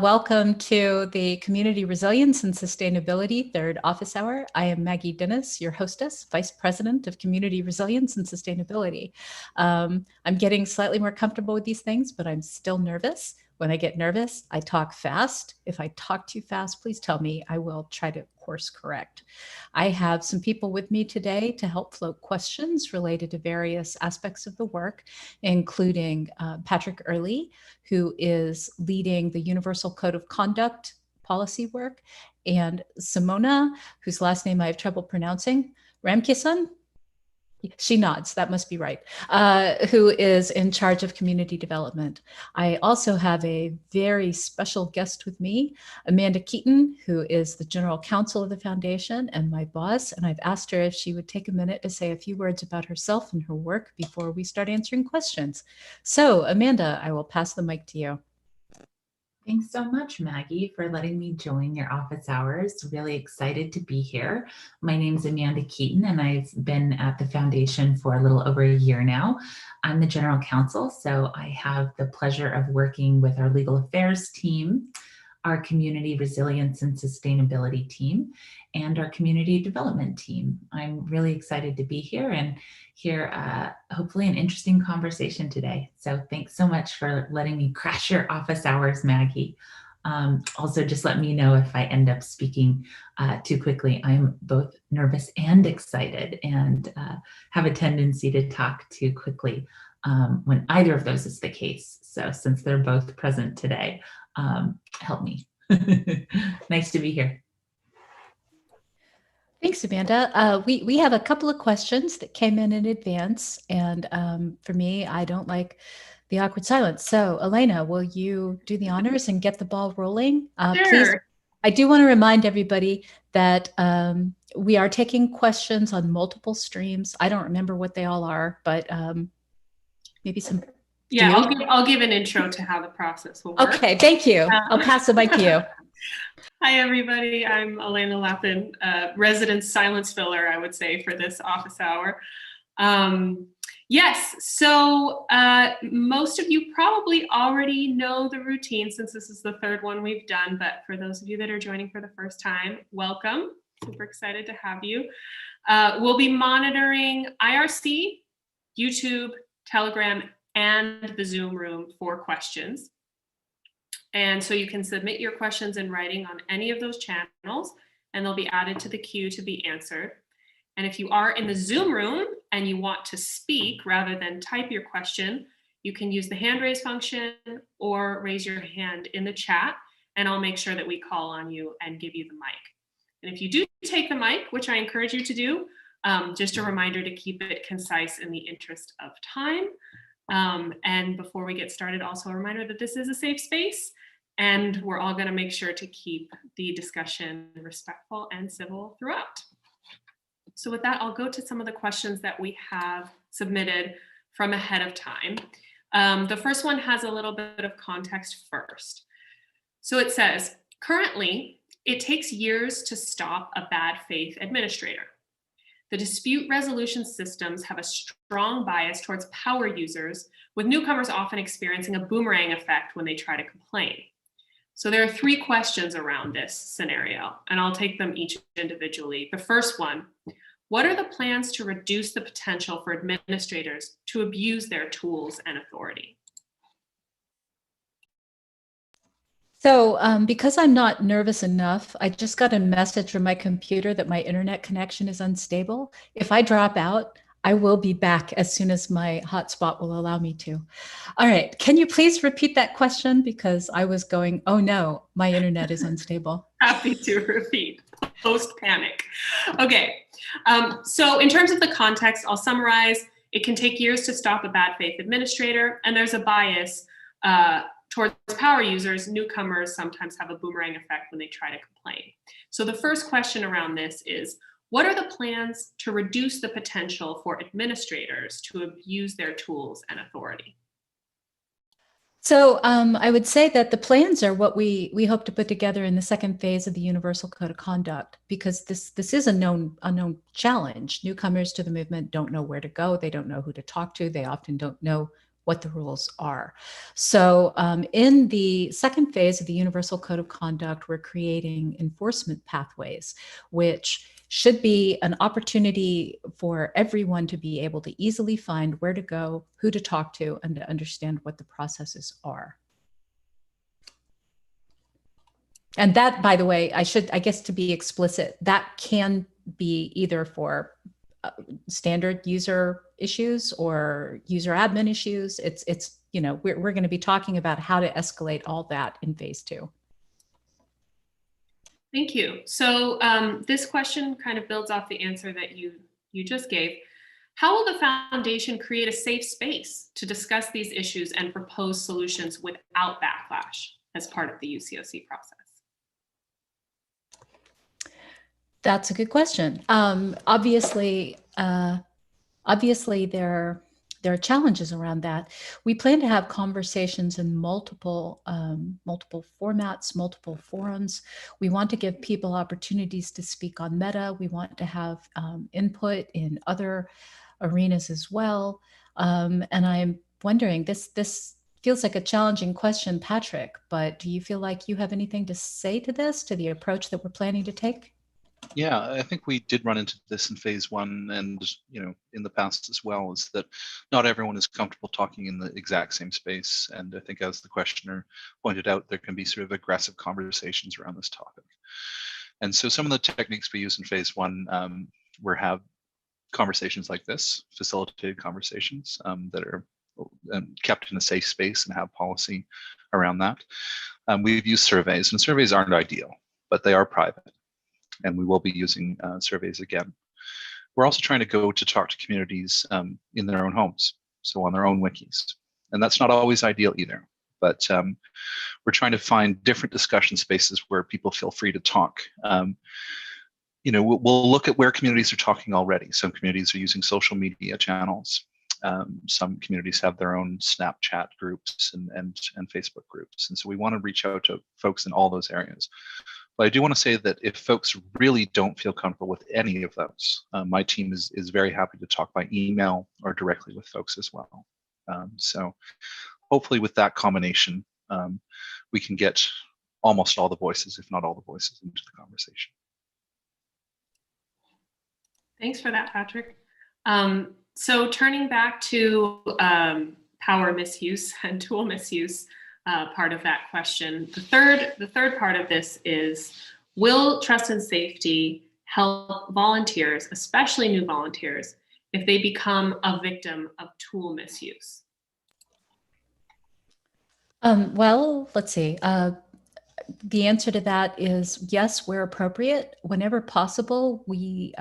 Welcome to the Community Resilience and Sustainability Third Office Hour. I am Maggie Dennis, your hostess, Vice President of Community Resilience and Sustainability. I'm getting slightly more comfortable with these things, but I'm still nervous. When I get nervous, I talk fast. If I talk too fast, please tell me. I will try to course correct. I have some people with me today to help float questions related to various aspects of the work, including Patrick Early, who is leading the Universal Code of Conduct policy work, and Simona, whose last name I have trouble pronouncing, Ramkisan? She nods, that must be right, who is in charge of community development. I also have a very special guest with me, Amanda Keaton, who is the general counsel of the foundation and my boss, and I've asked her if she would take a minute to say a few words about herself and her work before we start answering questions. So, Amanda, I will pass the mic to you. Thanks so much, Maggie, for letting me join your office hours. Really excited to be here. My name is Amanda Keaton, and I've been at the foundation for a little over a year now. I'm the general counsel, so I have the pleasure of working with our legal affairs team, our community resilience and sustainability team, and our community development team. I'm really excited to be here and hear hopefully an interesting conversation today. So thanks so much for letting me crash your office hours, Maggie. Also, just let me know if I end up speaking too quickly. I'm both nervous and excited and have a tendency to talk too quickly when either of those is the case. So since they're both present today, help me. Nice to be here. Thanks, Amanda. We have a couple of questions that came in advance, and for me, I don't like the awkward silence. So, Elena, will you do the honors and get the ball rolling? Sure. Please. I do want to remind everybody that we are taking questions on multiple streams. I don't remember what they all are, but maybe some. Yeah, I'll give an intro to how the process will work. Okay, thank you. I'll pass the mic to you. Hi, everybody. I'm Elena Lappin, resident silence filler, I would say, for this office hour. Yes, so most of you probably already know the routine since this is the third one we've done, but for those of you that are joining for the first time, welcome. Super excited to have you. We'll be monitoring IRC, YouTube, Telegram, and the Zoom room for questions. And so you can submit your questions in writing on any of those channels, and they'll be added to the queue to be answered. And if you are in the Zoom room and you want to speak rather than type your question, you can use the hand raise function or raise your hand in the chat, and I'll make sure that we call on you and give you the mic. And if you do take the mic, which I encourage you to do, just a reminder to keep it concise in the interest of time. And before we get started, also a reminder that this is a safe space, and we're all going to make sure to keep the discussion respectful and civil throughout. So with that, I'll go to some of the questions that we have submitted from ahead of time. The first one has a little bit of context first. So it says, currently, it takes years to stop a bad faith administrator. The dispute resolution systems have a strong bias towards power users, with newcomers often experiencing a boomerang effect when they try to complain. So there are three questions around this scenario, and I'll take them each individually. The first one, what are the plans to reduce the potential for administrators to abuse their tools and authority? So because I'm not nervous enough, I just got a message from my computer that my internet connection is unstable. If I drop out, I will be back as soon as my hotspot will allow me to. All right, can you please repeat that question? Because I was going, oh no, my internet is unstable. Happy to repeat, post-panic. Okay, so in terms of the context, I'll summarize. It can take years to stop a bad faith administrator, and there's a bias towards power users. Newcomers sometimes have a boomerang effect when they try to complain. So the first question around this is, what are the plans to reduce the potential for administrators to abuse their tools and authority? So I would say that the plans are what we hope to put together in the second phase of the Universal Code of Conduct, because this is a unknown challenge. Newcomers to the movement don't know where to go. They don't know who to talk to. They often don't know what the rules are. So in the second phase of the Universal Code of Conduct, we're creating enforcement pathways, which should be an opportunity for everyone to be able to easily find where to go, who to talk to, and to understand what the processes are. And that, by the way, I guess to be explicit, that can be either for standard user issues or user admin issues. It's we're going to be talking about how to escalate all that in phase 2. Thank you. So this question kind of builds off the answer that you just gave. How will the foundation create a safe space to discuss these issues and propose solutions without backlash as part of the UCOC process? That's a good question. Obviously, there are challenges around that. We plan to have conversations in multiple formats, multiple forums. We want to give people opportunities to speak on Meta. We want to have input in other arenas as well. And I'm wondering, this feels like a challenging question, Patrick, but do you feel like you have anything to say to this, to the approach that we're planning to take? Yeah, I think we did run into this in phase 1 and, in the past as well, is that not everyone is comfortable talking in the exact same space. And I think, as the questioner pointed out, there can be sort of aggressive conversations around this topic. And so some of the techniques we use in phase 1 were have conversations like this, facilitated conversations that are kept in a safe space and have policy around that. We've used surveys, and surveys aren't ideal, but they are private. And we will be using surveys again. We're also trying to go to talk to communities in their own homes, so on their own wikis. And that's not always ideal either, but we're trying to find different discussion spaces where people feel free to talk. We'll look at where communities are talking already. Some communities are using social media channels. Some communities have their own Snapchat groups and Facebook groups. And so we want to reach out to folks in all those areas. But I do want to say that if folks really don't feel comfortable with any of those, my team is very happy to talk by email or directly with folks as well. So hopefully with that combination, we can get almost all the voices, if not all the voices, into the conversation. Thanks for that, Patrick. So turning back to power misuse and tool misuse, part of that question. The third part of this is, will trust and safety help volunteers, especially new volunteers, if they become a victim of tool misuse? Well, let's see. The answer to that is yes, where appropriate. Whenever possible, we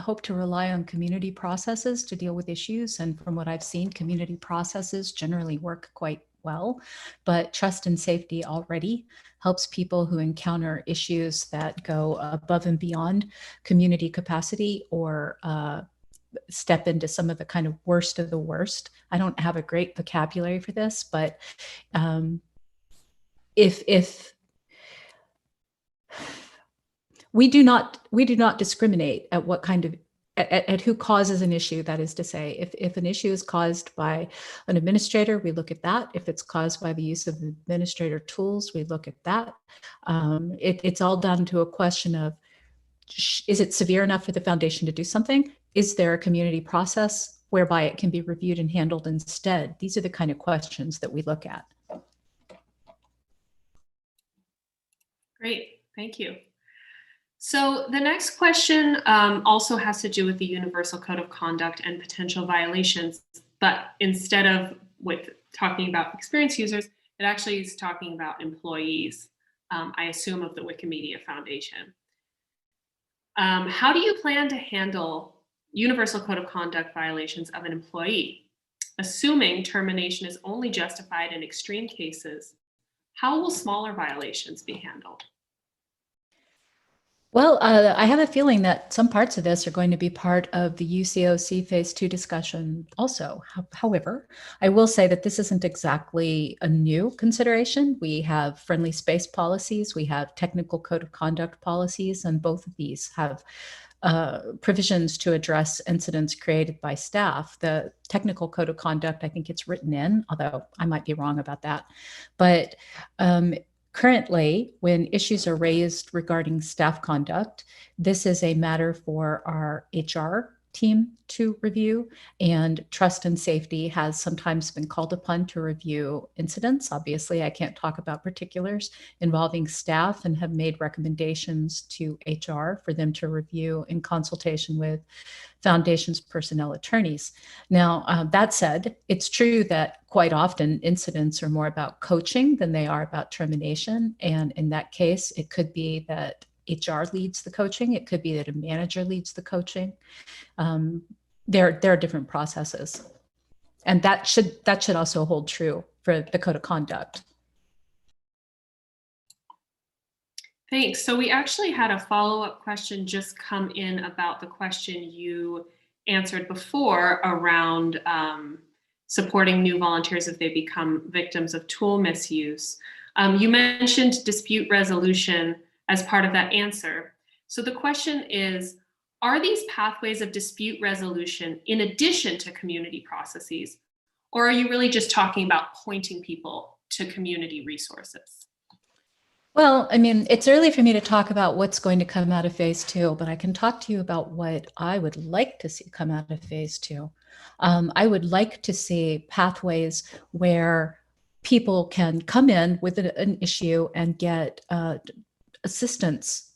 hope to rely on community processes to deal with issues. And from what I've seen, community processes generally work quite well, but trust and safety already helps people who encounter issues that go above and beyond community capacity or step into some of the kind of worst of the worst. I don't have a great vocabulary for this, but if we do not discriminate at what kind of at who causes an issue. That is to say, if an issue is caused by an administrator, we look at that. If it's caused by the use of administrator tools, we look at that. It's all down to a question of, is it severe enough for the foundation to do something? Is there a community process whereby it can be reviewed and handled instead? These are the kind of questions that we look at. Great, thank you. So the next question also has to do with the Universal Code of Conduct and potential violations, but instead of with talking about experienced users, it actually is talking about employees, I assume, of the Wikimedia Foundation. How do you plan to handle Universal Code of Conduct violations of an employee? Assuming termination is only justified in extreme cases, how will smaller violations be handled? Well, I have a feeling that some parts of this are going to be part of the UCOC Phase 2 discussion also. However, I will say that this isn't exactly a new consideration. We have friendly space policies, we have technical code of conduct policies, and both of these have provisions to address incidents created by staff. The technical code of conduct, I think it's written in, although I might be wrong about that. But currently, when issues are raised regarding staff conduct, this is a matter for our HR team to review, and trust and safety has sometimes been called upon to review incidents. Obviously, I can't talk about particulars involving staff, and have made recommendations to HR for them to review in consultation with Foundation's personnel attorneys. Now, that said, it's true that quite often incidents are more about coaching than they are about termination. And in that case, it could be that HR leads the coaching. It could be that a manager leads the coaching. There are different processes, and that should also hold true for the code of conduct. Thanks. So we actually had a follow-up question just come in about the question you answered before around supporting new volunteers if they become victims of tool misuse. You mentioned dispute resolution as part of that answer. So the question is, are these pathways of dispute resolution in addition to community processes, or are you really just talking about pointing people to community resources? Well, I mean, it's early for me to talk about what's going to come out of phase 2, but I can talk to you about what I would like to see come out of phase 2. I would like to see pathways where people can come in with an issue and get assistance,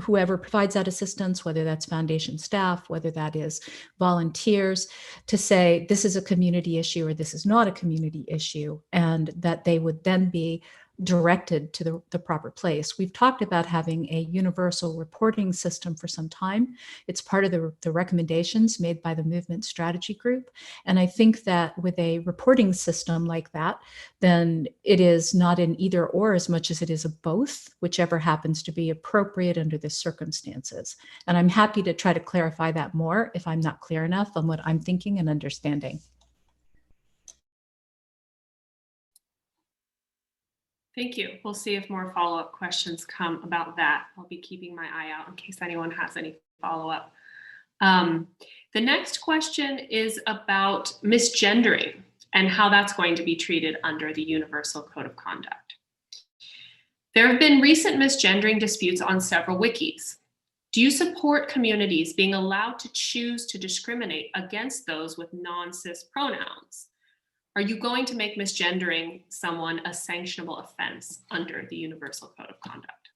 whoever provides that assistance, whether that's foundation staff, whether that is volunteers, to say this is a community issue or this is not a community issue, and that they would then be directed to the proper place. We've talked about having a universal reporting system for some time. It's part of the recommendations made by the Movement Strategy Group. And I think that with a reporting system like that, then it is not an either or as much as it is a both, whichever happens to be appropriate under the circumstances. And I'm happy to try to clarify that more if I'm not clear enough on what I'm thinking and understanding. Thank you. We'll see if more follow-up questions come about that. I'll be keeping my eye out in case anyone has any follow-up. The next question is about misgendering and how that's going to be treated under the Universal Code of Conduct. There have been recent misgendering disputes on several wikis. Do you support communities being allowed to choose to discriminate against those with non-cis pronouns? Are you going to make misgendering someone a sanctionable offense under the Universal Code of Conduct?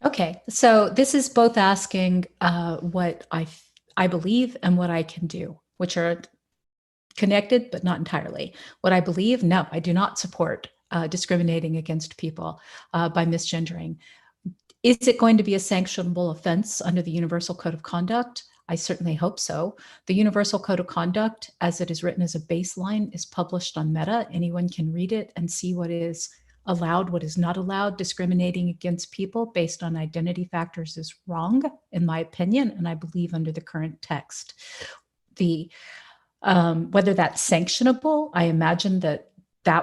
Okay, so this is both asking what I believe and what I can do, which are connected but not entirely. What I believe, no, I do not support discriminating against people by misgendering. Is it going to be a sanctionable offense under the Universal Code of Conduct? I certainly hope so. The Universal Code of Conduct, as it is written as a baseline, is published on Meta. Anyone can read it and see what is allowed, what is not allowed. Discriminating against people based on identity factors is wrong, in my opinion, and I believe under the current text. Whether that's sanctionable, I imagine that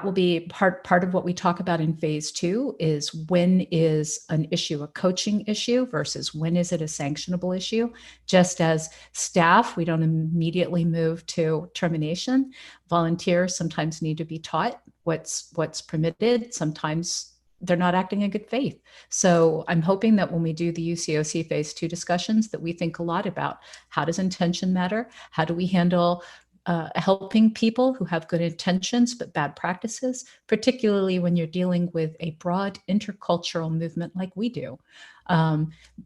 will be part of what we talk about in phase 2 is when is an issue a coaching issue versus when is it a sanctionable issue. Just as staff, we don't immediately move to termination. Volunteers sometimes need to be taught what's permitted. Sometimes they're not acting in good faith. So I'm hoping that when we do the UCOC phase 2 discussions that we think a lot about how does intention matter? How do we handle helping people who have good intentions but bad practices, particularly when you're dealing with a broad intercultural movement like we do.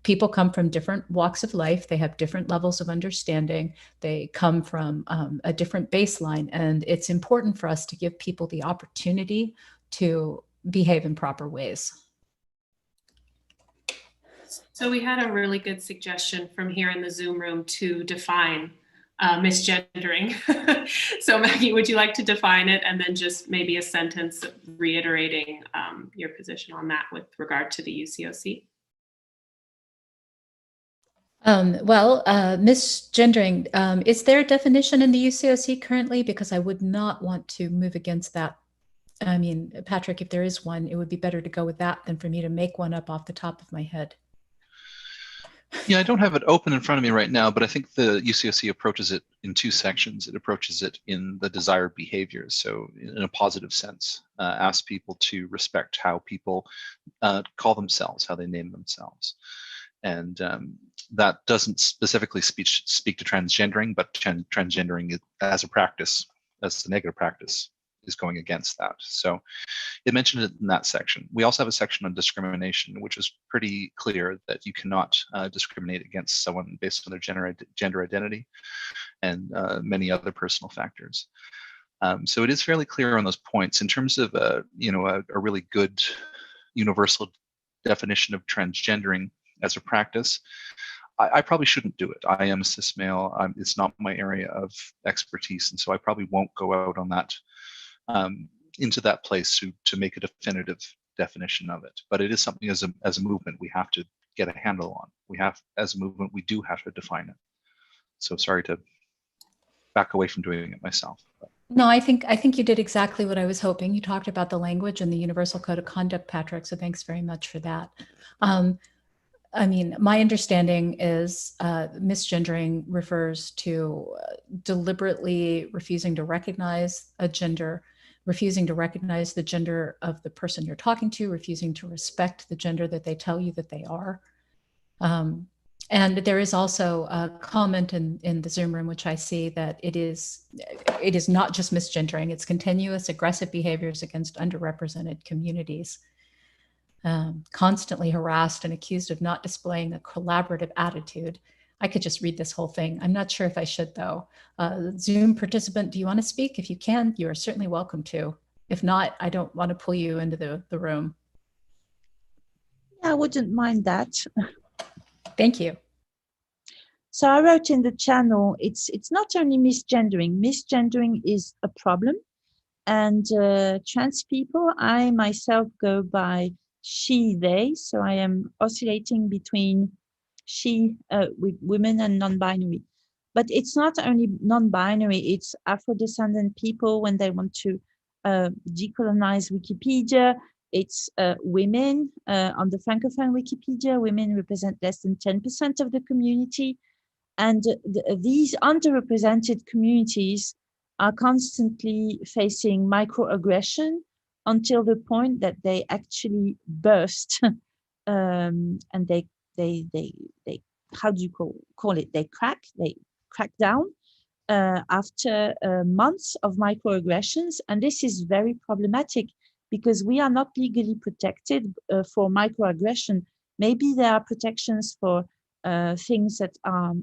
People come from different walks of life. They have different levels of understanding. They come from a different baseline. And it's important for us to give people the opportunity to behave in proper ways. So we had a really good suggestion from here in the Zoom room to define misgendering. So Maggie, would you like to define it and then just maybe a sentence reiterating your position on that with regard to the UCOC? Misgendering, is there a definition in the UCOC currently? Because I would not want to move against that. I mean, Patrick, if there is one, it would be better to go with that than for me to make one up off the top of my head. Yeah, I don't have it open in front of me right now, but I think the UCOC approaches it in two sections. It approaches it in the desired behaviors, so in a positive sense, asks people to respect how people call themselves, how they name themselves. And that doesn't specifically speak to transgendering, but transgendering as a practice, as a negative practice, is going against that. So it mentioned it in that section. We also have a section on discrimination, which is pretty clear that you cannot discriminate against someone based on their gender identity and many other personal factors. So it is fairly clear on those points. In terms of a really good universal definition of transgendering as a practice, I probably shouldn't do it. I am a cis male. It's not my area of expertise, and so I probably won't go out on that into that place to make a definitive definition of it. But it is something as a movement we have to get a handle on. We have, as a movement, we do have to define it. So sorry to back away from doing it myself. No, I think you did exactly what I was hoping. You talked about the language and the Universal Code of Conduct, Patrick, so thanks very much for that. I mean, my understanding is misgendering refers to deliberately refusing to recognize a gender, refusing to recognize the gender of the person you're talking to, refusing to respect the gender that they tell you that they are. And there is also a comment in the Zoom room, which I see, that it is not just misgendering, it's continuous aggressive behaviors against underrepresented communities. Constantly harassed and accused of not displaying a collaborative attitude. I could just read this whole thing. I'm not sure if I should, though. Zoom participant, do you want to speak? If you can, you are certainly welcome to. If not, I don't want to pull you into the room. I wouldn't mind that. Thank you. So I wrote in the channel, it's not only misgendering. Misgendering is a problem. And trans people, I myself go by she, they. So I am oscillating between she, with women, and non-binary. But it's not only non-binary, it's Afro-descendant people when they want to decolonize Wikipedia. It's women on the Francophone Wikipedia. Women represent less than 10% of the community. And these underrepresented communities are constantly facing microaggression until the point that they actually burst, and they how do you call it? They crack down after months of microaggressions, and this is very problematic because we are not legally protected for microaggression. Maybe there are protections for things that are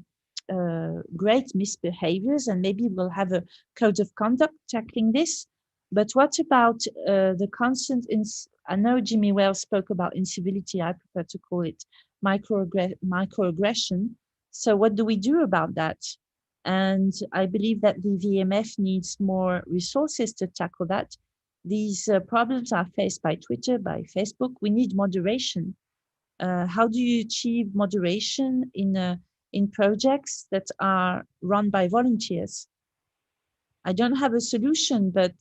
great misbehaviors, and maybe we'll have a code of conduct tackling this. But what about the constant, I know Jimmy Wales spoke about incivility, I prefer to call it microaggression. So what do we do about that? And I believe that the VMF needs more resources to tackle that. These problems are faced by Twitter, by Facebook. We need moderation. How do you achieve moderation in projects that are run by volunteers? I don't have a solution, but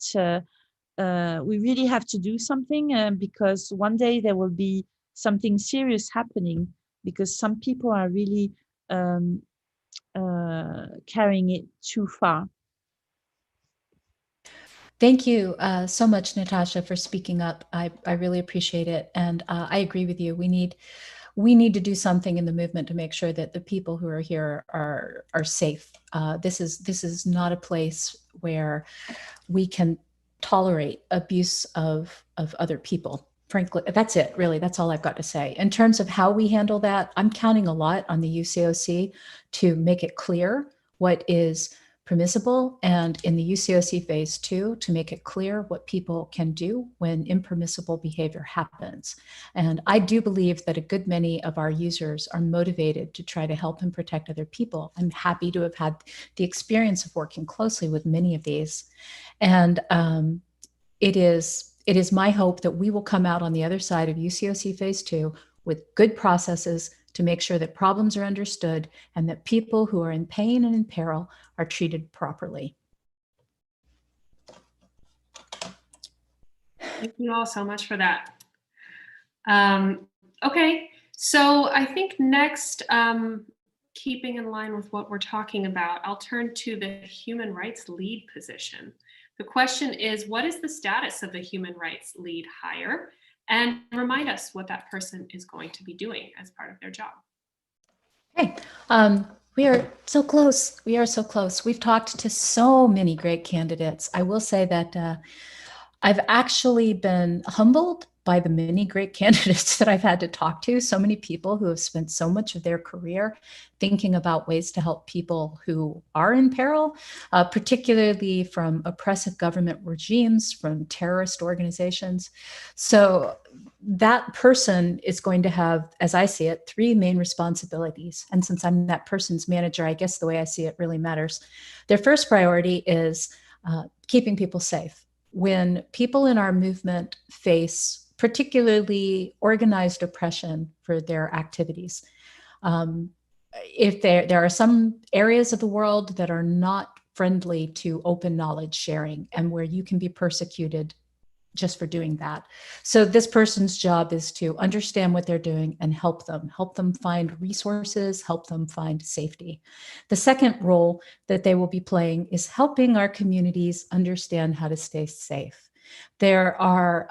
we really have to do something because one day there will be something serious happening because some people are really carrying it too far. Thank you so much, Natasha, for speaking up. I really appreciate it. And I agree with you. We need to do something in the movement to make sure that the people who are here are safe. This is not a place where we can tolerate abuse of other people. Frankly, that's it, really. That's all I've got to say. In terms of how we handle that, I'm counting a lot on the UCOC to make it clear what is permissible, and in the UCOC phase 2 to make it clear what people can do when impermissible behavior happens. And I do believe that a good many of our users are motivated to try to help and protect other people. I'm happy to have had the experience of working closely with many of these. And it is my hope that we will come out on the other side of UCOC phase 2 with good processes to make sure that problems are understood and that people who are in pain and in peril are treated properly. Thank you all so much for that. Okay, So I think next, keeping in line with what we're talking about, I'll turn to the human rights lead position. The question is, what is the status of the human rights lead hire? And remind us what that person is going to be doing as part of their job. Hey, we are so close. We are so close. We've talked to so many great candidates. I will say that I've actually been humbled by the many great candidates that I've had to talk to. So many people who have spent so much of their career thinking about ways to help people who are in peril, particularly from oppressive government regimes, from terrorist organizations. So that person is going to have, as I see it, three main responsibilities. And since I'm that person's manager, I guess the way I see it really matters. Their first priority is keeping people safe. When people in our movement face particularly organized oppression for their activities, if there are some areas of the world that are not friendly to open knowledge sharing and where you can be persecuted just for doing that. So this person's job is to understand what they're doing and help them find resources, help them find safety. The second role that they will be playing is helping our communities understand how to stay safe. There are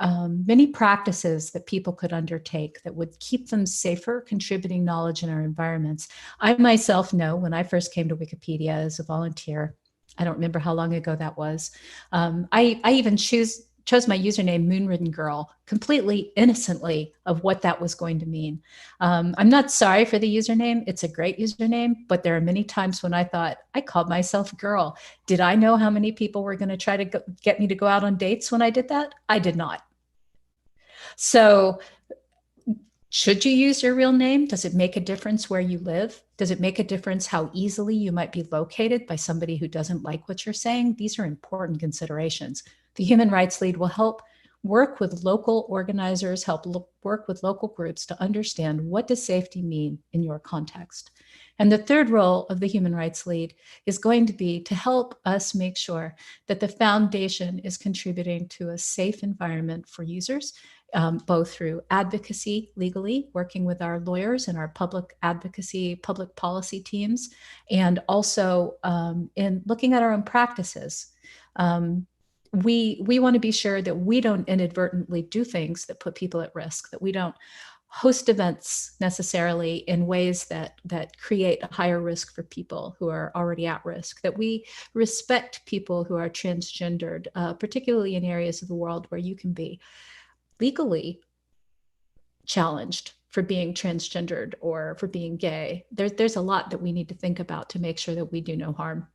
many practices that people could undertake that would keep them safer, contributing knowledge in our environments. I myself know when I first came to Wikipedia as a volunteer, I don't remember how long ago that was. I even chose my username Moonridden Girl completely innocently of what that was going to mean. I'm not sorry for the username. It's a great username, but there are many times when I thought, I called myself Girl. Did I know how many people were going to try to get me to go out on dates when I did that? I did not. So should you use your real name? Does it make a difference where you live? Does it make a difference how easily you might be located by somebody who doesn't like what you're saying? These are important considerations. The Human Rights Lead will help work with local organizers, work with local groups to understand what does safety mean in your context. And the third role of the Human Rights Lead is going to be to help us make sure that the foundation is contributing to a safe environment for users, both through advocacy legally, working with our lawyers and our public advocacy, public policy teams, and also in looking at our own practices. We want to be sure that we don't inadvertently do things that put people at risk, that we don't host events necessarily in ways that create a higher risk for people who are already at risk, that we respect people who are transgendered, particularly in areas of the world where you can be legally challenged for being transgendered or for being gay. There's a lot that we need to think about to make sure that we do no harm.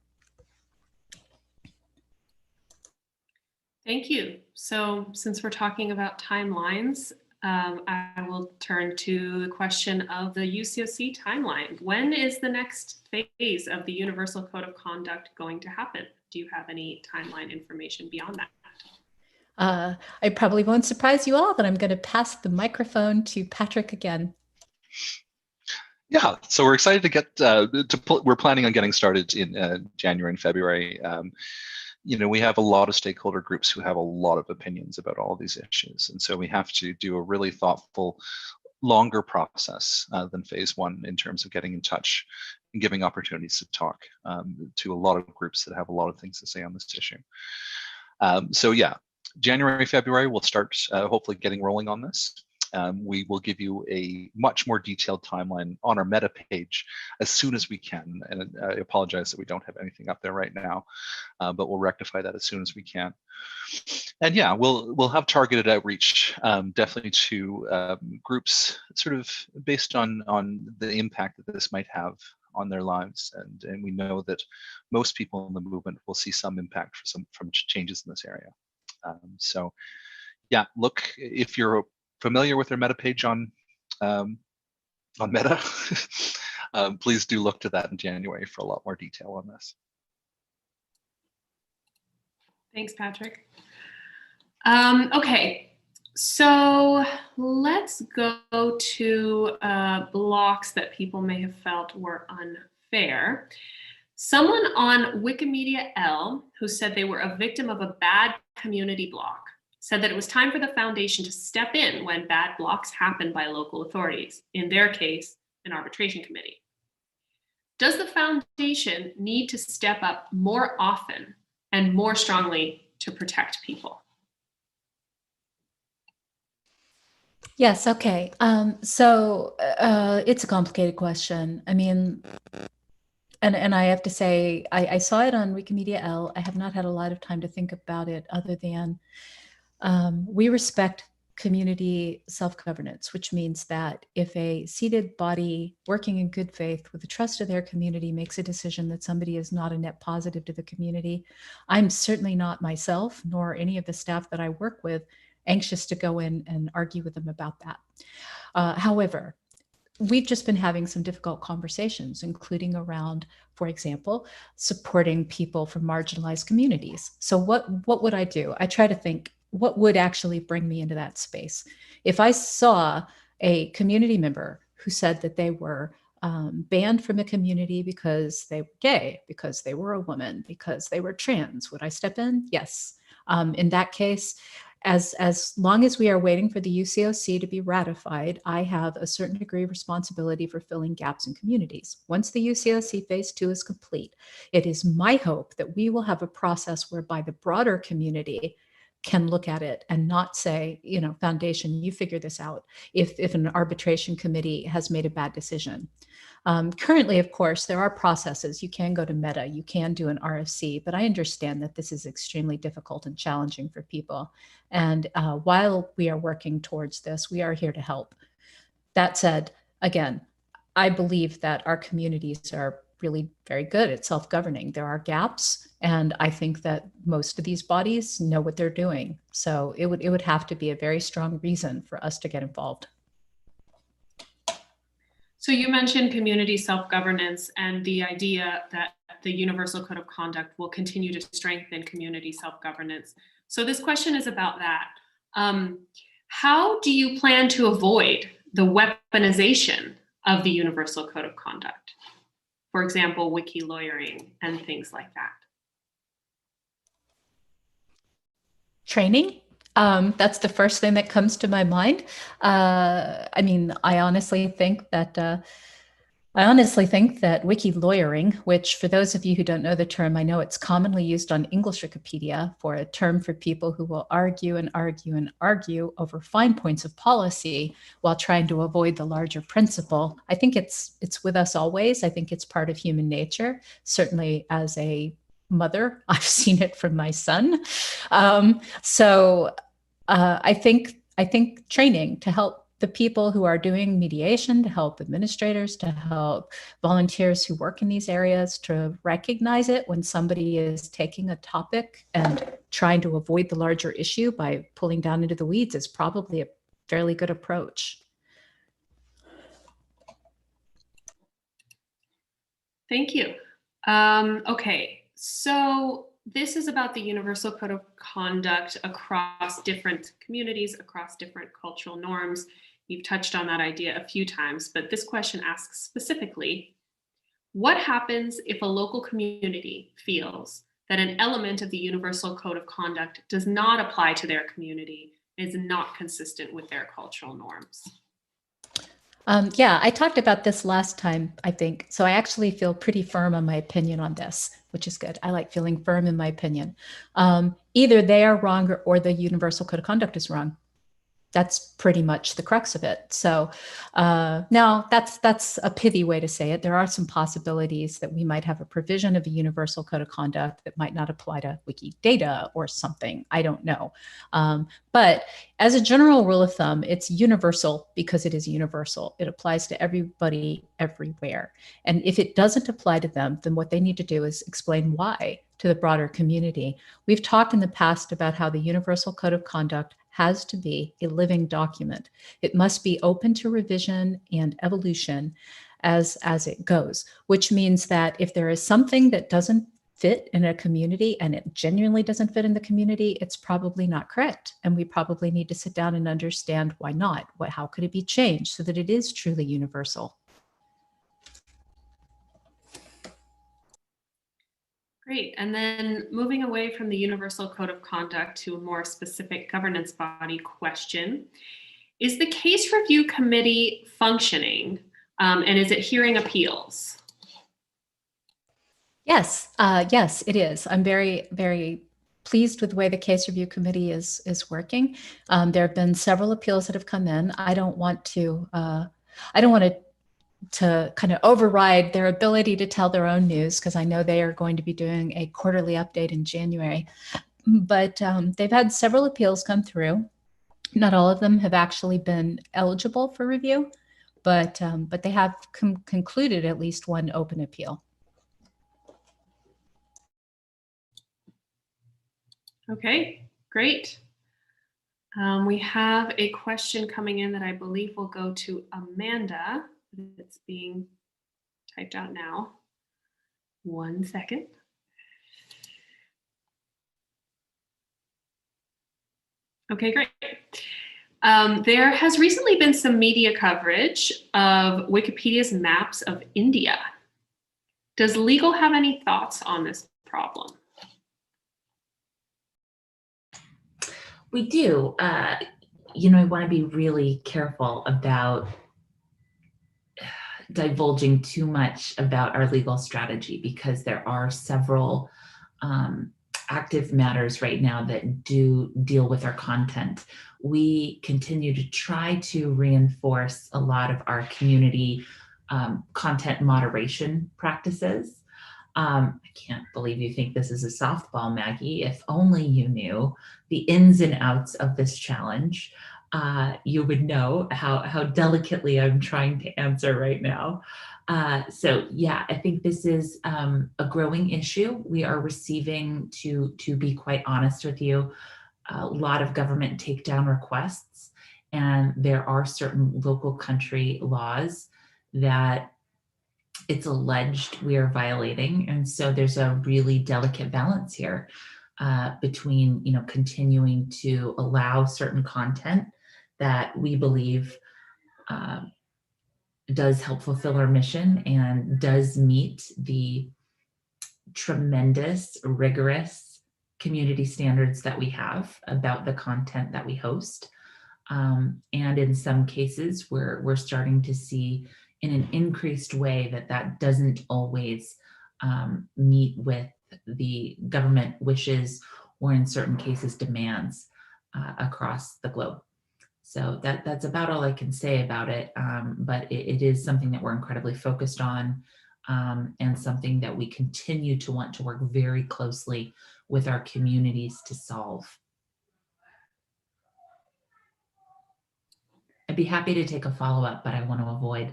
Thank you. So since we're talking about timelines, I will turn to the question of the UCOC timeline. When is the next phase of the Universal Code of Conduct going to happen? Do you have any timeline information beyond that? I probably won't surprise you all, but I'm going to pass the microphone to Patrick again. Yeah, so we're excited to get we're planning on getting started in January and February. We have a lot of stakeholder groups who have a lot of opinions about all of these issues. And so we have to do a really thoughtful, longer process than phase one in terms of getting in touch and giving opportunities to talk to a lot of groups that have a lot of things to say on this issue. So yeah, January, February, we'll start hopefully getting rolling on this. We will give you a much more detailed timeline on our meta page as soon as we can. And I apologize that we don't have anything up there right now, but we'll rectify that as soon as we can. And yeah, we'll have targeted outreach definitely to groups sort of based on the impact that this might have on their lives. And we know that most people in the movement will see some impact from changes in this area. So yeah, look, if you're familiar with their meta page on Meta, please do look to that in January for a lot more detail on this. Thanks, Patrick. Okay, so let's go to blocks that people may have felt were unfair. Someone on Wikimedia L who said they were a victim of a bad community block said that it was time for the foundation to step in when bad blocks happen by local authorities, in their case, an arbitration committee. Does the foundation need to step up more often and more strongly to protect people? Yes, okay. It's a complicated question. I mean, and I have to say, I saw it on Wikimedia L. I have not had a lot of time to think about it other than we respect community self-governance, which means that if a seated body working in good faith with the trust of their community makes a decision that somebody is not a net positive to the community, I'm certainly not myself, nor any of the staff that I work with, anxious to go in and argue with them about that. However, we've just been having some difficult conversations, including around, for example, supporting people from marginalized communities. So what would I do? I try to think, what would actually bring me into that space? If I saw a community member who said that they were banned from a community because they were gay, because they were a woman, because they were trans, would I step in? Yes. In that case, as long as we are waiting for the UCOC to be ratified, I have a certain degree of responsibility for filling gaps in communities. Once the UCOC phase 2 is complete, it is my hope that we will have a process whereby the broader community can look at it and not say, you know, foundation, you figure this out if an arbitration committee has made a bad decision. Currently, of course, there are processes. You can go to Meta, you can do an RFC, but I understand that this is extremely difficult and challenging for people. And while we are working towards this, we are here to help. That said, again, I believe that our communities are really very good at self-governing. There are gaps, and I think that most of these bodies know what they're doing. So it would have to be a very strong reason for us to get involved. So you mentioned community self-governance and the idea that the Universal Code of Conduct will continue to strengthen community self-governance. So this question is about that. How do you plan to avoid the weaponization of the Universal Code of Conduct? For example, wiki lawyering and things like that. Training. That's the first thing that comes to my mind. I mean, I honestly think that wiki lawyering, which for those of you who don't know the term, I know it's commonly used on English Wikipedia for a term for people who will argue and argue and argue over fine points of policy while trying to avoid the larger principle. I think it's with us always. I think it's part of human nature. Certainly as a mother, I've seen it from my son. I think training to help the people who are doing mediation, to help administrators, to help volunteers who work in these areas to recognize it when somebody is taking a topic and trying to avoid the larger issue by pulling down into the weeds is probably a fairly good approach. Thank you. Okay, so this is about the Universal Code of Conduct across different communities, across different cultural norms. You've touched on that idea a few times, but this question asks specifically, what happens if a local community feels that an element of the Universal Code of Conduct does not apply to their community, is not consistent with their cultural norms? Yeah, I talked about this last time, I think. So I actually feel pretty firm on my opinion on this, which is good. I like feeling firm in my opinion. Either they are wrong or the Universal Code of Conduct is wrong. That's pretty much the crux of it. So now that's a pithy way to say it. There are some possibilities that we might have a provision of a Universal Code of Conduct that might not apply to Wikidata or something. I don't know. But as a general rule of thumb, it's universal because it is universal. It applies to everybody everywhere. And if it doesn't apply to them, then what they need to do is explain why to the broader community. We've talked in the past about how the Universal Code of Conduct has to be a living document. It must be open to revision and evolution as it goes, which means that if there is something that doesn't fit in a community and it genuinely doesn't fit in the community, it's probably not correct. And we probably need to sit down and understand why not. How could it be changed so that it is truly universal? Great. And then moving away from the Universal Code of Conduct to a more specific governance body question, is the case review committee functioning, and is it hearing appeals? Yes, yes, it is. I'm very, very pleased with the way the case review committee is working. There have been several appeals that have come in. I don't want to kind of override their ability to tell their own news, because I know they are going to be doing a quarterly update in January. But they've had several appeals come through. Not all of them have actually been eligible for review, but they have concluded at least one open appeal. Okay, great. We have a question coming in that I believe will go to Amanda. It's being typed out now. 1 second. Okay, great. There has recently been some media coverage of Wikipedia's maps of India. Does legal have any thoughts on this problem? We do. I want to be really careful about divulging too much about our legal strategy, because there are several active matters right now that do deal with our content. We continue to try to reinforce a lot of our community content moderation practices. I can't believe you think this is a softball, Maggie. If only you knew the ins and outs of this challenge, you would know how delicately I'm trying to answer right now. So yeah, I think this is a growing issue. We are receiving, to be quite honest with you, a lot of government takedown requests, and there are certain local country laws that it's alleged we are violating. And so there's a really delicate balance here between, continuing to allow certain content that we believe does help fulfill our mission and does meet the tremendous, rigorous community standards that we have about the content that we host. And in some cases, we're starting to see in an increased way that doesn't always meet with the government wishes, or in certain cases demands across the globe. So that's about all I can say about it. But it is something that we're incredibly focused on, and something that we continue to want to work very closely with our communities to solve. I'd be happy to take a follow-up, but I want to avoid,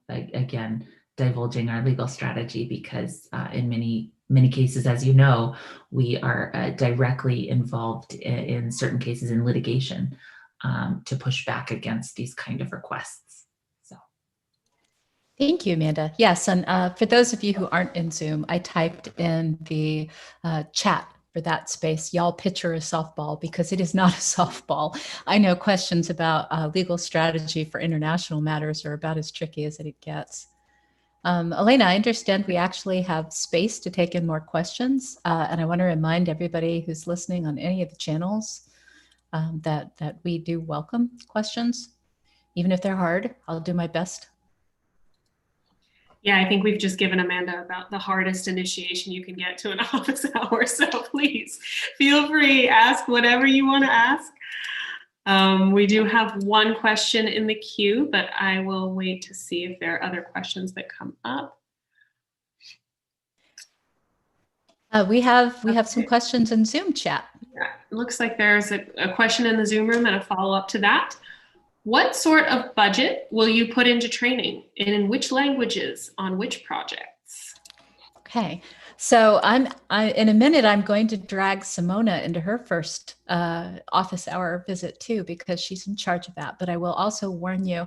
again, divulging our legal strategy, because in many cases, as you know, we are directly involved in certain cases in litigation to push back against these kind of requests. So. Thank you, Amanda. Yes, and for those of you who aren't in Zoom, I typed in the chat for that space, y'all picture a softball, because it is not a softball. I know questions about legal strategy for international matters are about as tricky as it gets. Elena, I understand we actually have space to take in more questions, and I want to remind everybody who's listening on any of the channels that we do welcome questions, even if they're hard. I'll do my best. Yeah, I think we've just given Amanda about the hardest initiation you can get to an office hour. So please feel free, ask whatever you want to ask. We do have one question in the queue, but I will wait to see if there are other questions that come up. We have some questions in Zoom chat. Yeah, it looks like there's a question in the Zoom room and a follow-up to that. What sort of budget will you put into training, and in which languages, on which projects? Okay, so in a minute, I'm going to drag Simona into her first office hour visit too, because she's in charge of that. But I will also warn you,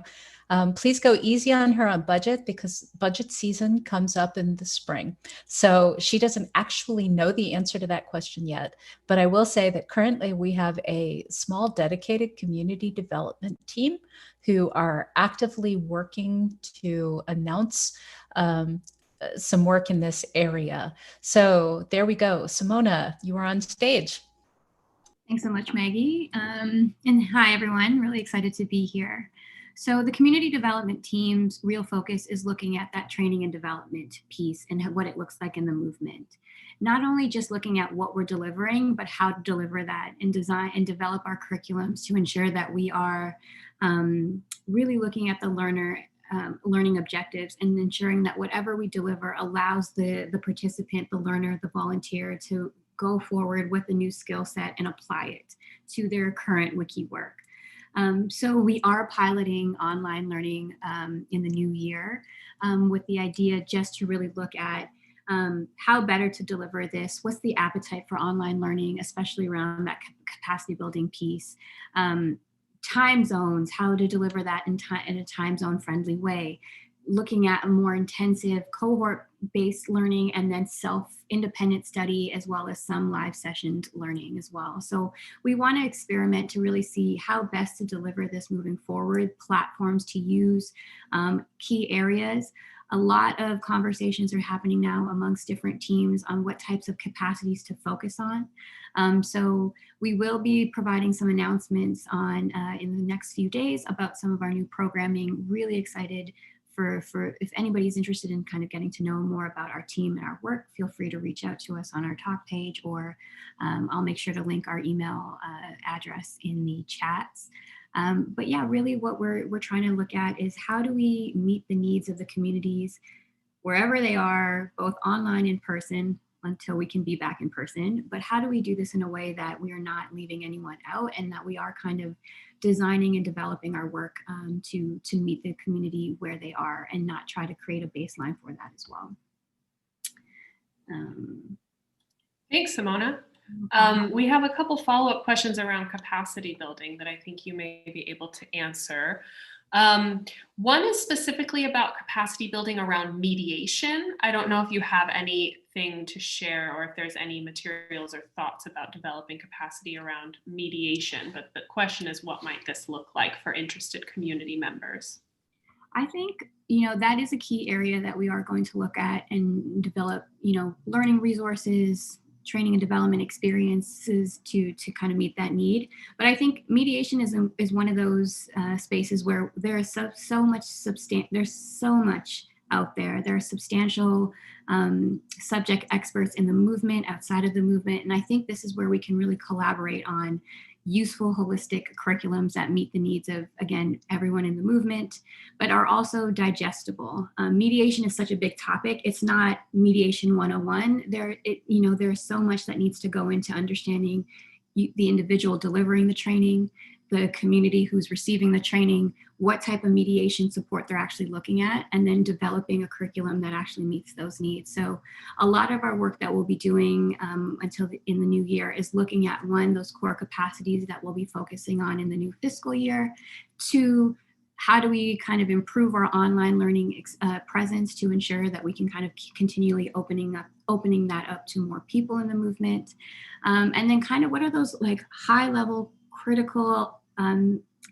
please go easy on her on budget, because budget season comes up in the spring. So she doesn't actually know the answer to that question yet. But I will say that currently we have a small dedicated community development team who are actively working to announce some work in this area. So there we go. Simona, you are on stage. Thanks so much, Maggie. And hi, everyone. Really excited to be here. So the community development team's real focus is looking at that training and development piece and what it looks like in the movement. Not only just looking at what we're delivering, but how to deliver that and design and develop our curriculums to ensure that we are really looking at the learning objectives and ensuring that whatever we deliver allows the participant, the learner, the volunteer to go forward with a new skill set and apply it to their current wiki work. So we are piloting online learning in the new year with the idea just to really look at how better to deliver this, what's the appetite for online learning, especially around that capacity building piece, time zones, how to deliver that in a time zone friendly way, looking at a more intensive cohort-based learning and then self-independent study, as well as some live sessioned learning as well. So we want to experiment to really see how best to deliver this moving forward, platforms to use, key areas. A lot of conversations are happening now amongst different teams on what types of capacities to focus on. So we will be providing some announcements on in the next few days about some of our new programming. Really excited for if anybody's interested in kind of getting to know more about our team and our work, feel free to reach out to us on our talk page, or I'll make sure to link our email address in the chats. But yeah, really what we're trying to look at is how do we meet the needs of the communities wherever they are, both online and in person, until we can be back in person. But how do we do this in a way that we are not leaving anyone out and that we are kind of designing and developing our work to meet the community where they are and not try to create a baseline for that as well. Thanks, Simona. We have a couple follow-up questions around capacity building that I think you may be able to answer. One is specifically about capacity building around mediation. I don't know if you have anything to share or if there's any materials or thoughts about developing capacity around mediation, but the question is, what might this look like for interested community members? I think, that is a key area that we are going to look at and develop, learning resources, training and development experiences to kind of meet that need. But I think mediation is one of those spaces where there is so much out there. There are substantial subject experts in the movement, outside of the movement. And I think this is where we can really collaborate on useful, holistic curriculums that meet the needs of, again, everyone in the movement, but are also digestible. Mediation is such a big topic. It's not mediation 101. There's so much that needs to go into understanding the individual delivering the training, the community who's receiving the training, what type of mediation support they're actually looking at, and then developing a curriculum that actually meets those needs. So a lot of our work that we'll be doing in the new year is looking at, one, those core capacities that we'll be focusing on in the new fiscal year, two, how do we kind of improve our online learning presence to ensure that we can kind of continually opening that up to more people in the movement, and then kind of what are those like high level critical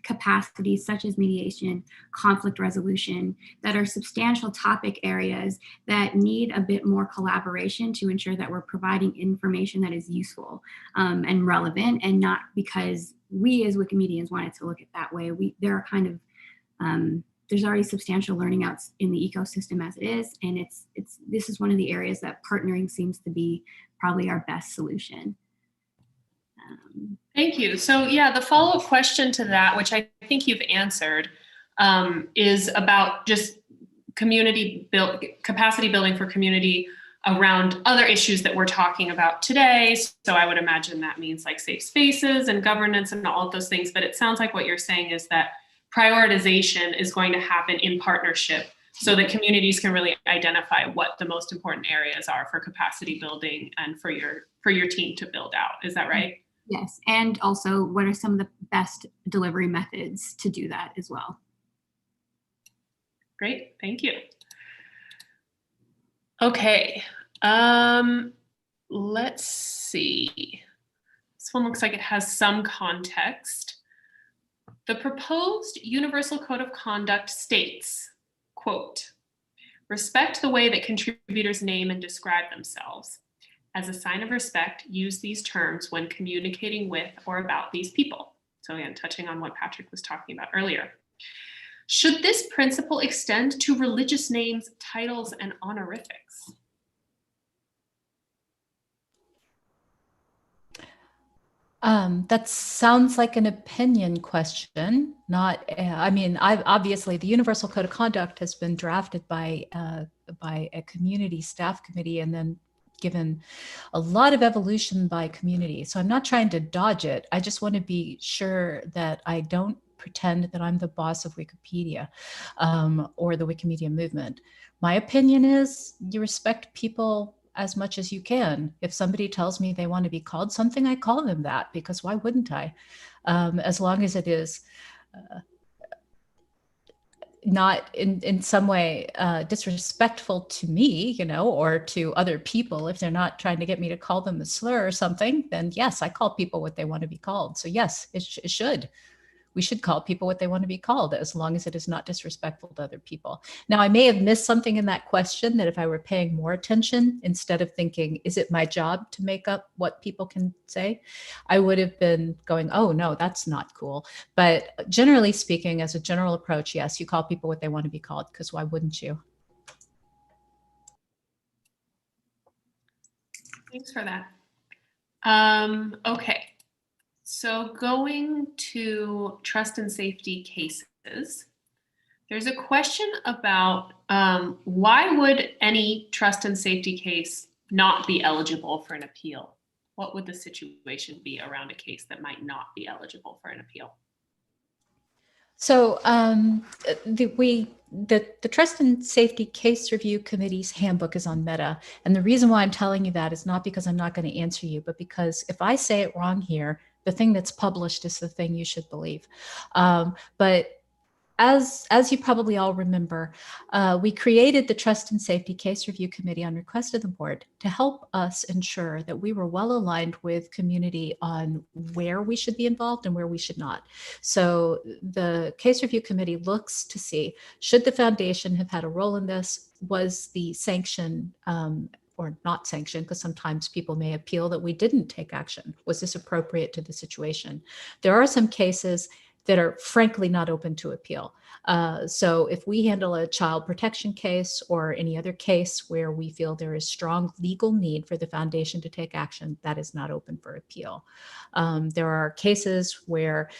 capacities such as mediation, conflict resolution, that are substantial topic areas that need a bit more collaboration to ensure that we're providing information that is useful and relevant, and not because we as Wikimedians want it to look at that way. There are kind of there's already substantial learning outs in the ecosystem as it is, and this is one of the areas that partnering seems to be probably our best solution. Thank you. So yeah, the follow-up question to that, which I think you've answered, is about just capacity building for community around other issues that we're talking about today. So I would imagine that means like safe spaces and governance and all of those things. But it sounds like what you're saying is that prioritization is going to happen in partnership so that communities can really identify what the most important areas are for capacity building and for your team to build out. Is that right? Yes, and also what are some of the best delivery methods to do that as well? Great, thank you. Okay, let's see. This one looks like it has some context. The proposed Universal Code of Conduct states, quote, Respect the way that contributors name and describe themselves. As a sign of respect, use these terms when communicating with or about these people. So again, touching on what Patrick was talking about earlier. Should this principle extend to religious names, titles, and honorifics? That sounds like an opinion question, not, I mean, obviously the Universal Code of Conduct has been drafted by a community staff committee and then given a lot of evolution by community. So I'm not trying to dodge it. I just want to be sure that I don't pretend that I'm the boss of Wikipedia or the Wikimedia movement. My opinion is you respect people as much as you can. If somebody tells me they want to be called something, I call them that, because why wouldn't I? As long as it is not in some way disrespectful to me, you know, or to other people. If they're not trying to get me to call them a slur or something, then yes, I call people what they want to be called. So yes, it should. We should call people what they want to be called, as long as it is not disrespectful to other people. Now, I may have missed something in that question, that if I were paying more attention, instead of thinking, is it my job to make up what people can say? I would have been going, oh, no, that's not cool. But generally speaking, as a general approach, yes, you call people what they want to be called, because why wouldn't you? Thanks for that. Okay. So going to trust and safety cases, there's a question about why would any trust and safety case not be eligible for an appeal? What would the situation be around a case that might not be eligible for an appeal? So the Trust and Safety Case Review Committee's handbook is on Meta. And the reason why I'm telling you that is not because I'm not going to answer you, but because if I say it wrong here, the thing that's published is the thing you should believe. But as you probably all remember, we created the Trust and Safety Case Review Committee on request of the board to help us ensure that we were well aligned with community on where we should be involved and where we should not. So the Case Review Committee looks to see, should the foundation have had a role in this? Was the sanction or not sanctioned, because sometimes people may appeal that we didn't take action. Was this appropriate to the situation? There are some cases that are frankly not open to appeal. So if we handle a child protection case or any other case where we feel there is strong legal need for the foundation to take action, that is not open for appeal. There are cases where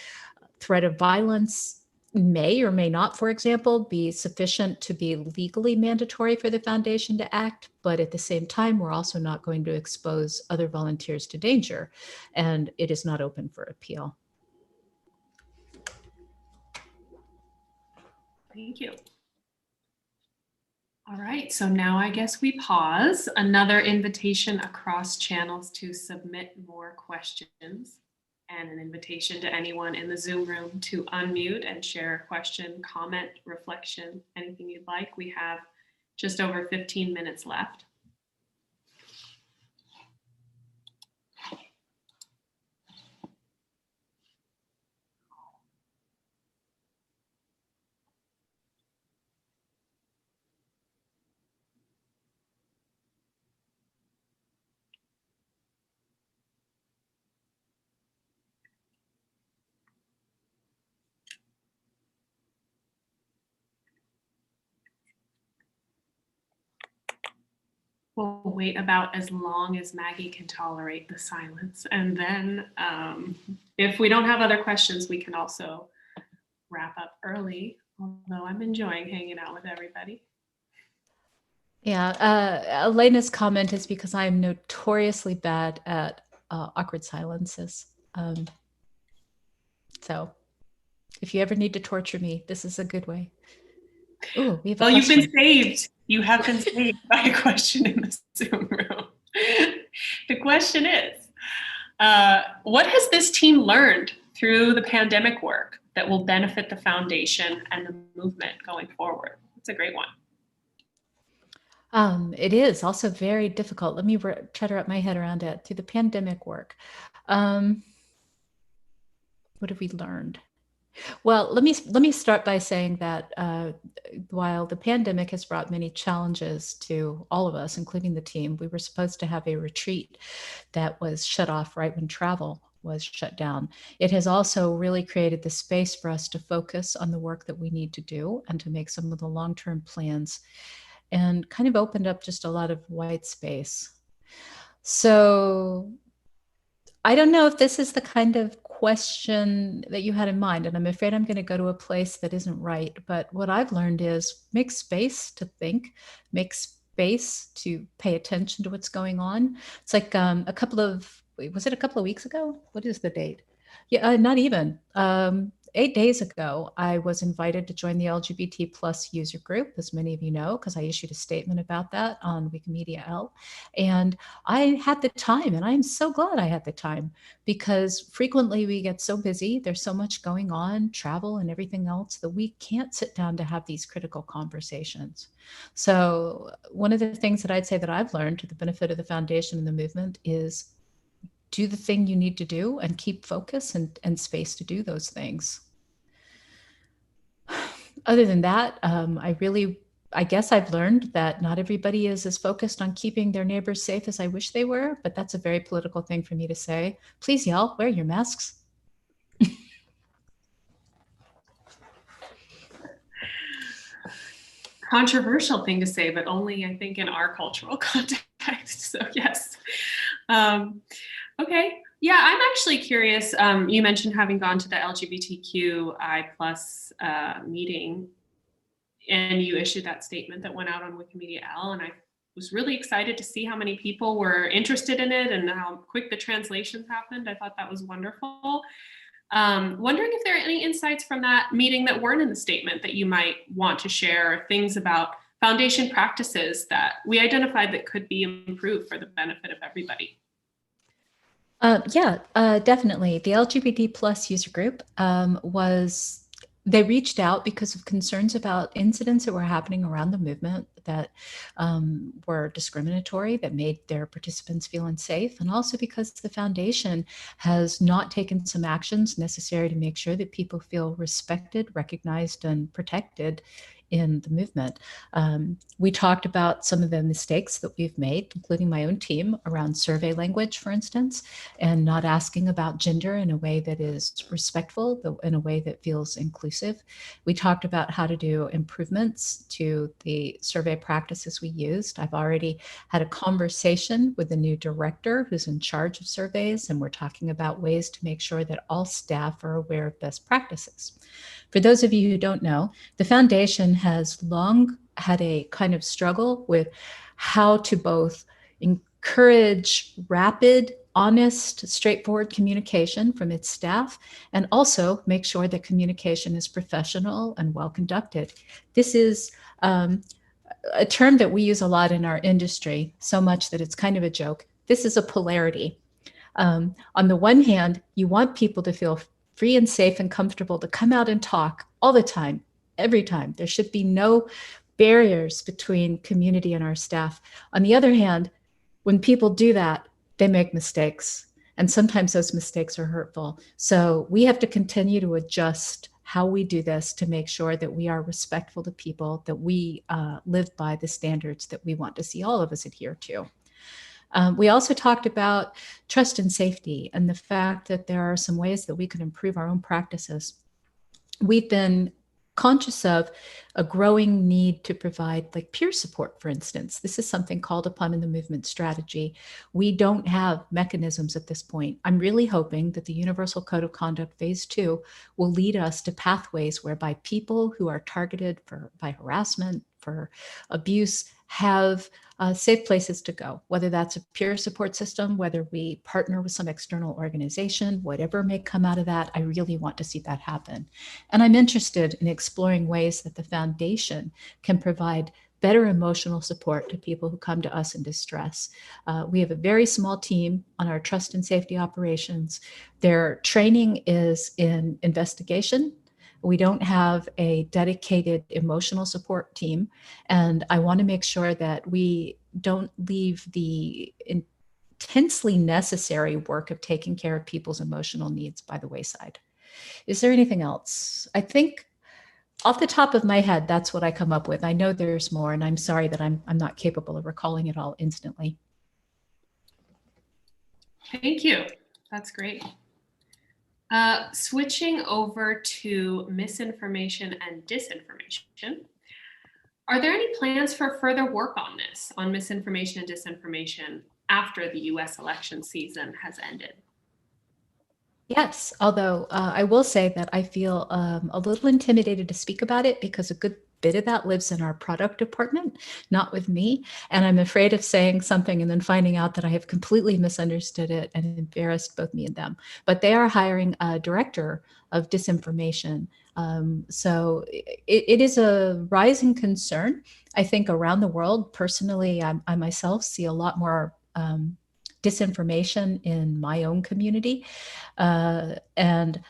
threat of violence may or may not, for example, be sufficient to be legally mandatory for the foundation to act, but at the same time, we're also not going to expose other volunteers to danger, and it is not open for appeal. Thank you. All right, so now I guess we pause. Another invitation across channels to submit more questions, and an invitation to anyone in the Zoom room to unmute and share a question, comment, reflection, anything you'd like. We have just over 15 minutes left. We'll wait about as long as Maggie can tolerate the silence. And then if we don't have other questions, we can also wrap up early, although I'm enjoying hanging out with everybody. Yeah, Elena's comment is because I'm notoriously bad at awkward silences. So if you ever need to torture me, this is a good way. Oh, we have a question. You've been saved. You have been saved by a question in the Zoom room. The question is, what has this team learned through the pandemic work that will benefit the foundation and the movement going forward? It's a great one. It is also very difficult. Let me try to wrap my head around it. Through the pandemic work, what have we learned? Well, let me start by saying that while the pandemic has brought many challenges to all of us, including the team, we were supposed to have a retreat that was shut off right when travel was shut down. It has also really created the space for us to focus on the work that we need to do and to make some of the long-term plans, and kind of opened up just a lot of white space. So I don't know if this is the kind of question that you had in mind, and I'm afraid I'm going to go to a place that isn't right. But what I've learned is make space to think, make space to pay attention to what's going on. It's like was it a couple of weeks ago? What is the date? Yeah, not even. 8 days ago, I was invited to join the LGBT plus user group, as many of you know, because I issued a statement about that on Wikimedia L. And I had the time, and I'm so glad I had the time, because frequently we get so busy, there's so much going on, travel and everything else, that we can't sit down to have these critical conversations. So one of the things that I'd say that I've learned to the benefit of the foundation and the movement is do the thing you need to do and keep focus and space to do those things. Other than that, I guess I've learned that not everybody is as focused on keeping their neighbors safe as I wish they were, but that's a very political thing for me to say. Please, y'all, wear your masks. Controversial thing to say, but only I think in our cultural context. So yes. Okay. Yeah, I'm actually curious. You mentioned having gone to the LGBTQI plus meeting, and you issued that statement that went out on Wikimedia L, and I was really excited to see how many people were interested in it and how quick the translations happened. I thought that was wonderful. Wondering if there are any insights from that meeting that weren't in the statement that you might want to share, or things about foundation practices that we identified that could be improved for the benefit of everybody. Definitely. The LGBT plus user group they reached out because of concerns about incidents that were happening around the movement that were discriminatory, that made their participants feel unsafe, and also because the foundation has not taken some actions necessary to make sure that people feel respected, recognized, and protected in the movement. We talked about some of the mistakes that we've made, including my own team, around survey language, for instance, and not asking about gender in a way that is respectful, in a way that feels inclusive. We talked about how to do improvements to the survey practices we used. I've already had a conversation with the new director who's in charge of surveys, and we're talking about ways to make sure that all staff are aware of best practices. For those of you who don't know, the foundation has long had a kind of struggle with how to both encourage rapid, honest, straightforward communication from its staff, and also make sure that communication is professional and well conducted. This is a term that we use a lot in our industry, so much that it's kind of a joke. This is a polarity. On the one hand, you want people to feel free and safe and comfortable to come out and talk all the time, every time. There should be no barriers between community and our staff. On the other hand, when people do that, they make mistakes. And sometimes those mistakes are hurtful. So we have to continue to adjust how we do this to make sure that we are respectful to people, that we live by the standards that we want to see all of us adhere to. We also talked about trust and safety and the fact that there are some ways that we can improve our own practices. We've been conscious of a growing need to provide like peer support, for instance. This is something called upon in the movement strategy. We don't have mechanisms at this point. I'm really hoping that the Universal Code of Conduct Phase 2 will lead us to pathways whereby people who are targeted by harassment, for abuse, have safe places to go, whether that's a peer support system, whether we partner with some external organization, whatever may come out of that. I really want to see that happen. And I'm interested in exploring ways that the foundation can provide better emotional support to people who come to us in distress. We have a very small team on our trust and safety operations. Their training is in investigation. We don't have a dedicated emotional support team. And I want to make sure that we don't leave the intensely necessary work of taking care of people's emotional needs by the wayside. Is there anything else? I think off the top of my head, that's what I come up with. I know there's more, and I'm sorry that I'm not capable of recalling it all instantly. Thank you. That's great. Switching over to misinformation and disinformation. Are there any plans for further work on this, on misinformation and disinformation, after the US election season has ended? Yes, although I will say that I feel a little intimidated to speak about it because a good bit of that lives in our product department, not with me. And I'm afraid of saying something and then finding out that I have completely misunderstood it and embarrassed both me and them. But they are hiring a director of disinformation. So it is a rising concern, I think, around the world. Personally, I myself see a lot more disinformation in my own community. And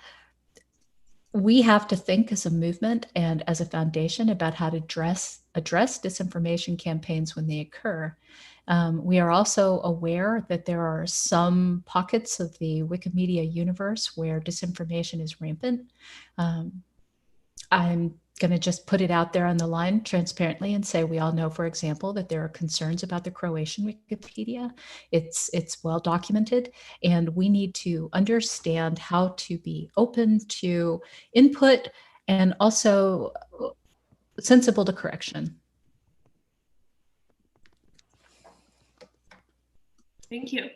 we have to think as a movement and as a foundation about how to address disinformation campaigns when they occur. We are also aware that there are some pockets of the Wikimedia universe where disinformation is rampant. I'm going to just put it out there on the line transparently and say we all know, for example, that there are concerns about the Croatian Wikipedia. It's well documented, and we need to understand how to be open to input and also sensible to correction. Thank you.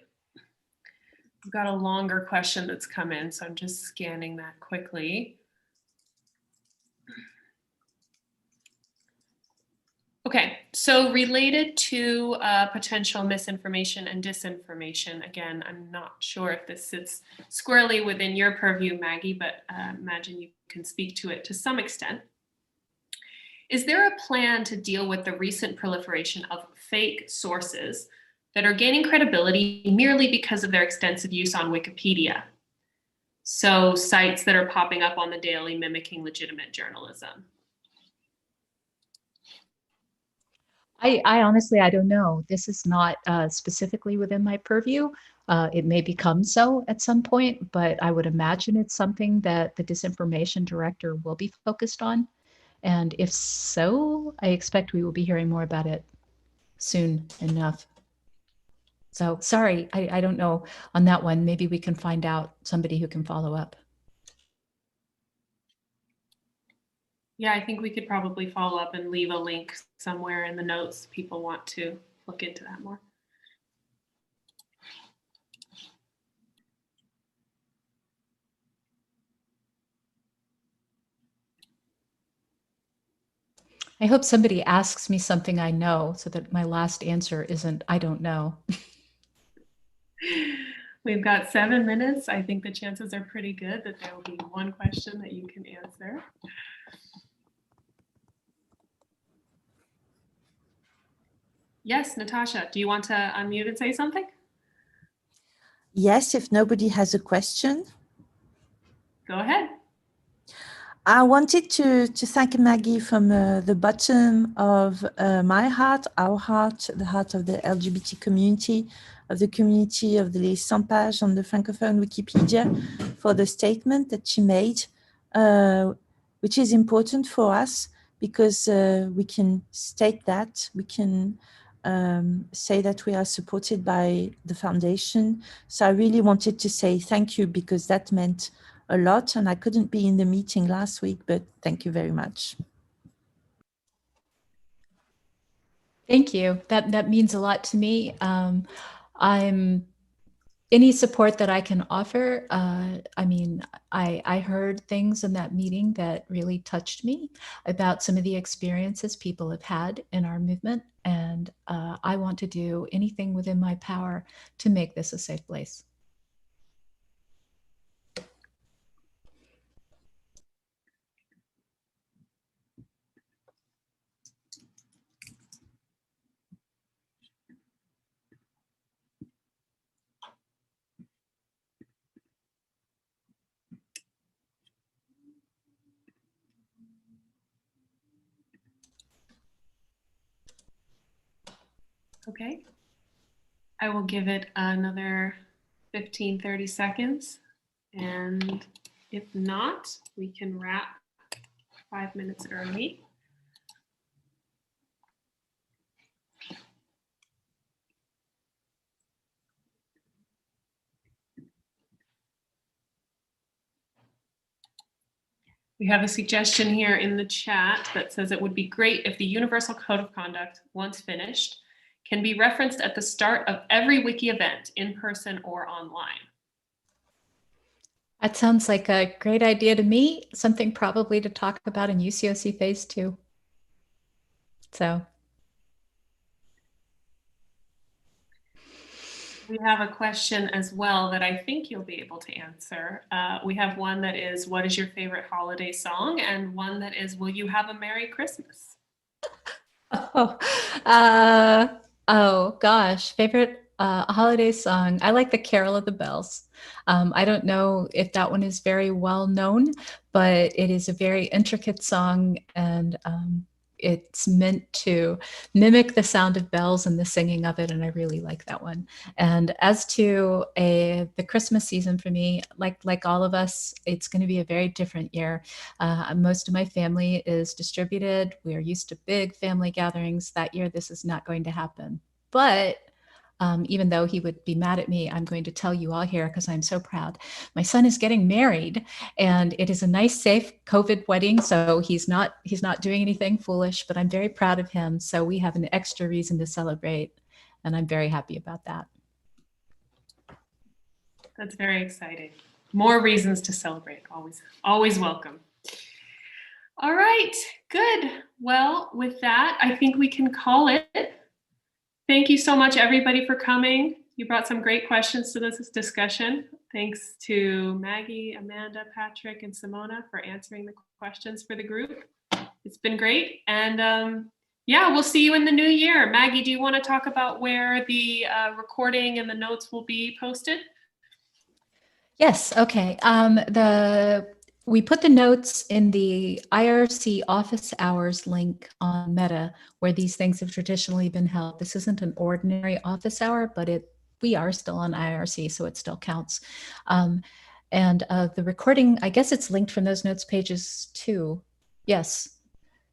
We've got a longer question that's come in, so I'm just scanning that quickly. Okay, so related to potential misinformation and disinformation, again, I'm not sure if this sits squarely within your purview, Maggie, but imagine you can speak to it to some extent. Is there a plan to deal with the recent proliferation of fake sources that are gaining credibility merely because of their extensive use on Wikipedia? So sites that are popping up on the daily mimicking legitimate journalism. I honestly, I don't know. This is not specifically within my purview. It may become so at some point, but I would imagine it's something that the disinformation director will be focused on. And if so, I expect we will be hearing more about it soon enough. So sorry, I don't know on that one. Maybe we can find out somebody who can follow up. Yeah, I think we could probably follow up and leave a link somewhere in the notes if people want to look into that more. I hope somebody asks me something I know so that my last answer isn't, I don't know. We've got 7 minutes. I think the chances are pretty good that there will be one question that you can answer. Yes, Natasha, do you want to unmute and say something? Yes, if nobody has a question. Go ahead. I wanted to thank Maggie from the bottom of my heart, our heart, the heart of the LGBT community, of the community of the Les 100 Pages on the Francophone Wikipedia, for the statement that she made, which is important for us because we can state that, we can say that we are supported by the foundation. So I really wanted to say thank you because that meant a lot, and I couldn't be in the meeting last week, but thank you very much. Thank you. That means a lot to me. I'm any support that I can offer. I mean, I heard things in that meeting that really touched me about some of the experiences people have had in our movement, and I want to do anything within my power to make this a safe place. Okay. I will give it another 15, 30 seconds and If not, we can wrap 5 minutes early. We have a suggestion here in the chat that says it would be great if the Universal Code of Conduct, once finished, can be referenced at the start of every wiki event, in person or online. That sounds like a great idea to me. Something probably to talk about in UCOC Phase 2. So we have a question as well that I think you'll be able to answer. We have one that is, what is your favorite holiday song? And one that is, will you have a Merry Christmas? oh gosh, favorite holiday song. I like the Carol of the Bells. I don't know if that one is very well known, but it is a very intricate song, and it's meant to mimic the sound of bells and the singing of it, and I really like that one. And as to the Christmas season for me, like all of us, it's going to be a very different year. Most of my family is distributed. We are used to big family gatherings. That year, this is not going to happen. But even though he would be mad at me, I'm going to tell you all here because I'm so proud. My son is getting married, and it is a nice, safe COVID wedding. So he's not doing anything foolish, but I'm very proud of him. So we have an extra reason to celebrate, and I'm very happy about that. That's very exciting. More reasons to celebrate. Always welcome. All right, good. Well, with that, I think we can call it. Thank you so much, everybody, for coming. You brought some great questions to this discussion. Thanks to Maggie, Amanda, Patrick, and Simona for answering the questions for the group. It's been great. And yeah, we'll see you in the new year. Maggie, do you want to talk about where the recording and the notes will be posted? Yes, okay. We put the notes in the IRC office hours link on Meta, where these things have traditionally been held. This isn't an ordinary office hour, but we are still on IRC, so it still counts. And the recording, I guess it's linked from those notes pages too. Yes.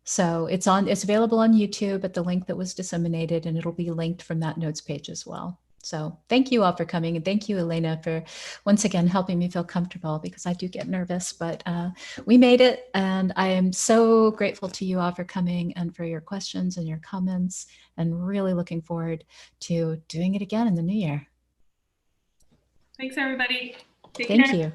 So it's available on YouTube at the link that was disseminated, and it'll be linked from that notes page as well. So thank you all for coming, and thank you, Elena, for once again helping me feel comfortable, because I do get nervous, but we made it, and I am so grateful to you all for coming and for your questions and your comments, and really looking forward to doing it again in the new year. Thanks, everybody. Take Thank care. you.